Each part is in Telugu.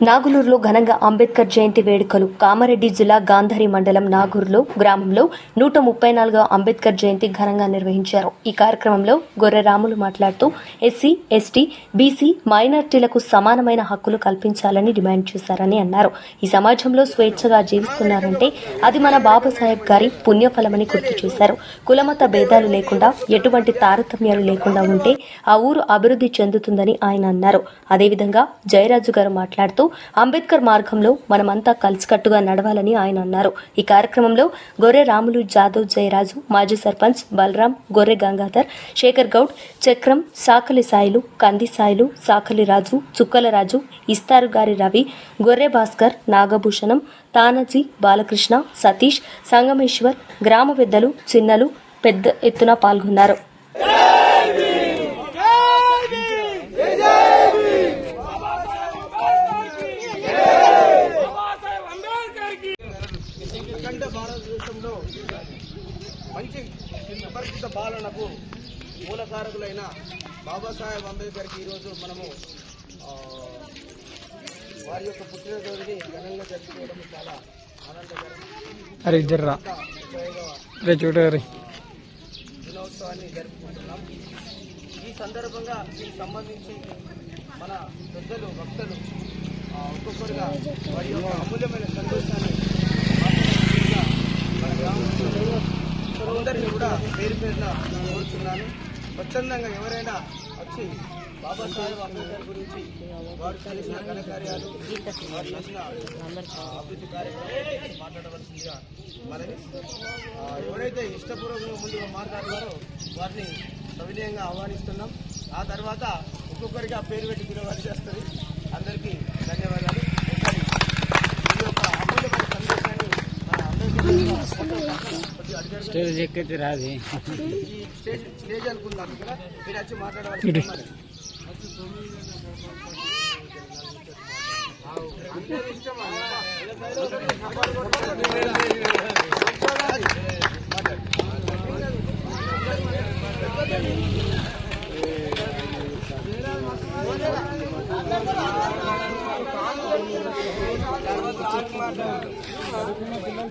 నాగులూరులో ఘనంగా అంబేద్కర్ జయంతి వేడుకలు. కామారెడ్డి జిల్లా గాంధారి మండలం నాగూరులో గ్రామంలో 134వ అంబేద్కర్ జయంతి ఘనంగా నిర్వహించారు. ఈ కార్యక్రమంలో గొర్రె రాములు మాట్లాడుతూ ఎస్సీ, ఎస్టీ, బీసీ, మైనార్టీలకు సమానమైన హక్కులు కల్పించాలని డిమాండ్ చేశారని అన్నారు. ఈ సమాజంలో స్వేచ్ఛగా జీవిస్తున్నారంటే అది మన బాబాసాహెబ్ గారి పుణ్యఫలమని గుర్తు చేశారు. కులమత భేదాలు లేకుండా, ఎటువంటి తారతమ్యాలు లేకుండా ఉంటే ఆ ఊరు అభివృద్ధి చెందుతుందని ఆయన అన్నారు. అదేవిధంగా జయరాజు గారు మాట్లాడుతూ అంబేద్కర్ మార్గంలో మనమంతా కలిసికట్టుగా నడవాలని ఆయన అన్నారు. ఈ కార్యక్రమంలో గొర్రె రాములు, జాదవ్, జయరాజు, మాజీ సర్పంచ్ బలరాం, గొర్రె గంగాధర్, శేఖర్ గౌడ్, చక్రం, సాకలి సాయిలు, కంది సాయిలు, సాకలి రాజు, చుక్కల రాజు, ఇస్తారు గారి రవి, గొర్రె భాస్కర్, నాగభూషణం, తానాజీ, బాలకృష్ణ, సతీష్, సంగమేశ్వర్, గ్రామ పెద్దలు, చిన్నలు పెద్ద ఎత్తున పాల్గొన్నారు. అఖండ భారతదేశంలో మంచి సుపరిచిత పాలనకు మూలకారకులైన బాబాసాహెబ్ అంబేద్కర్కి ఈరోజు మనము వారి యొక్క పుట్టినరోజుని ఘనంగా జరుపుకోవడం చాలా ఆనందకరం. దినోత్సవాన్ని జరుపుకుంటున్నాం. ఈ సందర్భంగా దీనికి సంబంధించి మన పెద్దలు, భక్తులు ఒక్కొక్కరుగా వారి యొక్క అమూల్యమైన సంతోషాన్ని అందరినీ కూడా పేరు పేరున కోరుతున్నాను. స్వచ్ఛందంగా ఎవరైనా వచ్చి బాబాసాహెబ్ అంబేద్కర్ గురించి వారు చేసిన ఘనకార్యాలు, వారు చేసిన అభివృద్ధి కార్యక్రమాలు మాట్లాడవలసిందిగా మనని ఎవరైతే ఇష్టపూర్వకంగా ముందుగా మాట్లాడతారో వారిని సవినయంగా ఆహ్వానిస్తున్నాం. ఆ తర్వాత ఒక్కొక్కరిగా పేరు పెట్టి పిలవాల్సి వస్తుంది. అందరికీ ధన్యవాదాలు. ఈ యొక్క అమూల్యమైన సందేశాన్ని మన స్టేజ్ ఎక్కైతే రాదు, ఈ స్టేజ్ అనుకున్నాను ఇక్కడ మీరు వచ్చి మాట్లాడవలసి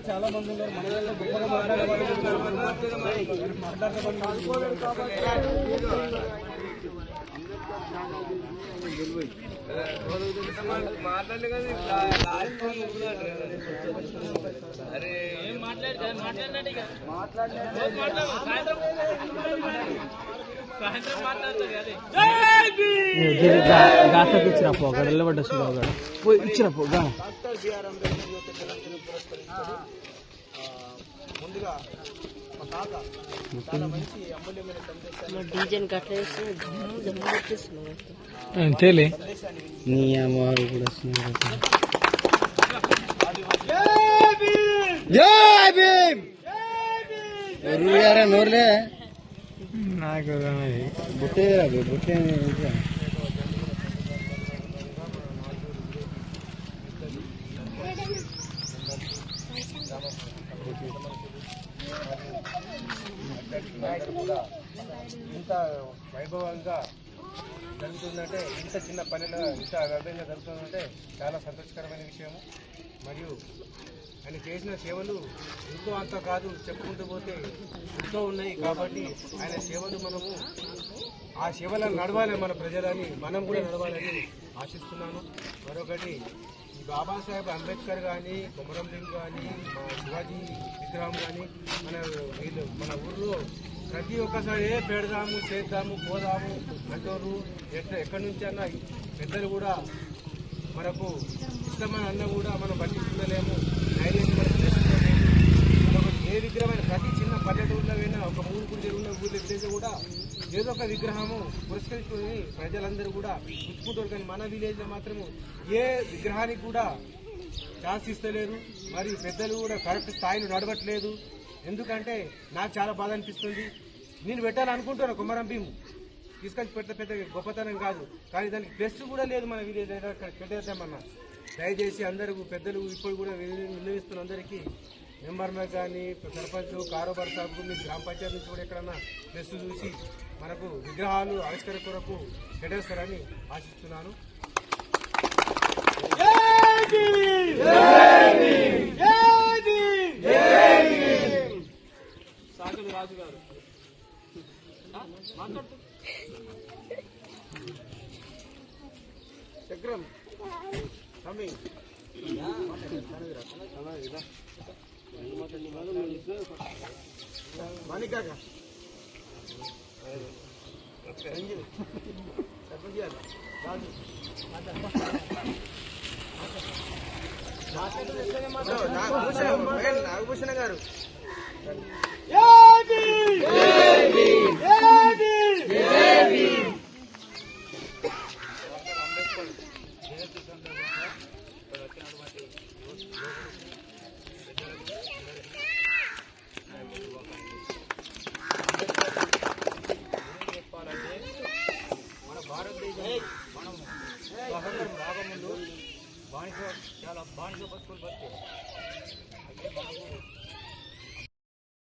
చాలా మంది ఉన్నారు. మనలో గొప్పగా ఇచ్చినప్పు గడలో పడ్డ ఇచ్చినప్పు డాక్టర్ బిఆర్ అంబేద్కర్ యొక్క జయంతిని పురస్కరించుకొని ముందుగా మా తాత చాలా మంచి అమూల్యమైన నోర్లే నాకు బుట్టే బుట్టే కూడా ఇంత వైభవంగా జరుగుతుందంటే, ఇంత చిన్న పనిలో ఇంత వ్యర్థంగా జరుగుతుందంటే చాలా సంతోషకరమైన విషయము. మరియు ఆయన చేసిన సేవలు ఎంతో అంత కాదు, చెప్పుకుంటూ పోతే ఎంతో ఉన్నాయి. కాబట్టి ఆయన సేవలు మనము ఆ సేవలను నడవాలి, మన ప్రజలని మనం కూడా నడవాలని ఆశిస్తున్నాను. మరొకటి ఈ బాబాసాహెబ్ అంబేద్కర్ కానీ, కొమరం భీమ్ కానీ, మా శివాజీ విగ్రహం కానీ మన ఊర్లో ప్రతి ఒక్కసారి పెడదాము, చేద్దాము, పోదాము అంటారు. ఎక్కడి నుంచి అన్నా పెద్దలు కూడా మనకు ఇష్టమైన అన్న కూడా మనం పట్టించుకోలేము. ధైర్యం మనకు తెచ్చుకోలేము. ఏ విగ్రహమైన ప్రతి చిన్న పల్లెటూరులో అయినా ఒక ఊరికి ఉన్న ఊళ్ళో విలేజ్ కూడా ఏదో ఒక విగ్రహము పురస్కరించుకొని ప్రజలందరూ కూడా పుచ్చుకుంటారు. కానీ మన విలేజ్లో మాత్రము ఏ విగ్రహానికి కూడా ఛాన్స్ ఇస్తలేరు. మరియు పెద్దలు కూడా కరెక్ట్ స్థాయిలో నడవట్లేదు. ఎందుకంటే నాకు చాలా బాధ అనిపిస్తుంది. నేను పెట్టాలనుకుంటున్నాను కొమరం భీము, తీసుకొని పెద్ద గొప్పతనం కాదు, కానీ దానికి ప్లస్ కూడా లేదు మన విలేజ్ పెట్టేద్దామన్నా. దయచేసి అందరూ పెద్దలు ఇప్పుడు కూడా వినియోగిస్తున్న అందరికీ మెంబర్లకు కానీ, సర్పంచ్, కారోబార్ సాబ్కు, మీ గ్రామ పంచాయతీ నుంచి కూడా ఎక్కడన్నా ప్లస్ చూసి మనకు విగ్రహాలు ఆవిష్కరణ కొరకు పెట్టేస్తారని ఆశిస్తున్నాను. నాగభూషణ గారు మన భారతదేశం మనం స్వాతంత్రం రాకముందు బానిస చాలా బానిస బతుకులు బతికే